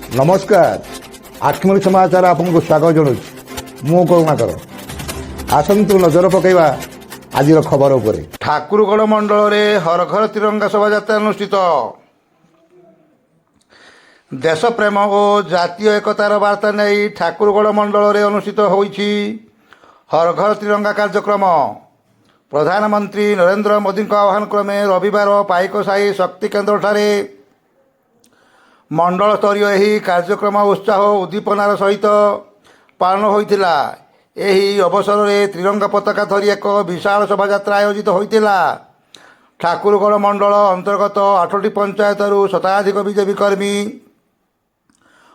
नमस्कार आखिमणी समाचार आपको स्वागत जनाऊँ मु करुणाकर आसतु नजर पकड़ा आज खबर उपर। ठाकुरगढ़ मंडल में हर घर तिरंगा शोभा अनुष्ठित। देश प्रेम और जातीय एकतार वार्ता नहीं ठाकुरगढ़ मंडल में अनुष्ठित होईछि हर घर तिरंगा कार्यक्रम। प्रधानमंत्री नरेंद्र मोदी आह्वान क्रमे रविवार पाइकसाही शक्ति केन्द्र ठारे मंडल स्तरीय यही कार्यक्रम उत्साह उद्दीपनार सहित पालन होइतिला। एही अवसर में त्रिरंगा पताका धरी एक विशाल शोभा आयोजित होइतिला। ठाकुरगढ़ मंडल अंतर्गत 8टी पंचायत शताधिक बीजेपी कर्मी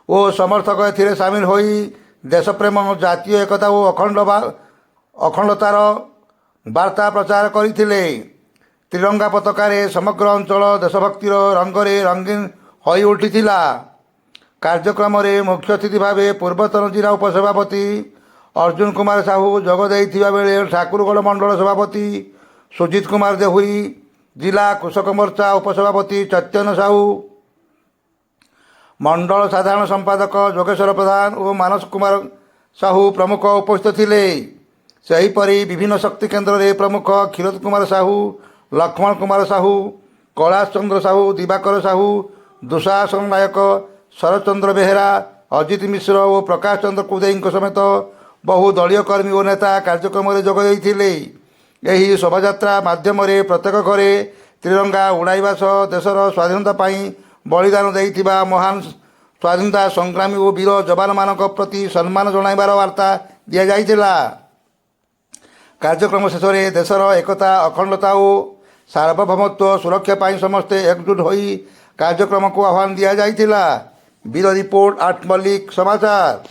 और समर्थक एथिरे सामिल होई देशप्रेम जातीय एकता और अखंडतार वार्ता प्रचार करथिले। त्रिरंगा पताकार समग्र अंचल देशभक्तिर रंगरे रंगीन होई उठिथिला। कार्यक्रम में मुख्य अतिथि भाव पूर्वतन जिला उपसभापति अर्जुन कुमार साहू जोग देइथिबा बेले ठाकुरगढ़ मंडल सभापति सुजित कुमार देहुरी, जिला कृषक मोर्चा उपसभापति चैतन्य साहू, मंडल साधारण संपादक जोगेश्वर प्रधान और मानस कुमार साहू प्रमुख उपस्थित थिले। सेहीपरि विभिन्न शक्ति केन्द्र में प्रमुख क्षीरोद कुमार साहू, लक्ष्मण कुमार साहू, कैलाश चंद्र साहू, दिवाकर साहू, दुशासन नायक, शरद चंद्र बेहेरा, अजित मिश्र और प्रकाश चंद्र कुदेई समेत बहु दलीय कर्मी और नेता कार्यक्रम में जोग देइथिले। एही शोभायात्रा माध्यम प्रत्येक घरे त्रिरंगा उड़ाइबा सह देशर स्वाधीनता पाई बलिदान देइथिबा महान स्वाधीनता संग्रामी और वीर जवान मानक प्रति सम्मान जणाइबार वार्ता दिया जाइतिला। कार्यक्रम शेष में देशर एकता अखंडता और सार्वभौमत्व सुरक्षा पाई समस्ते एकजुट होई कार्यक्रम को आह्वान दिया जाइतिला। ब्यूरो रिपोर्ट 8 मल्लिक समाचार।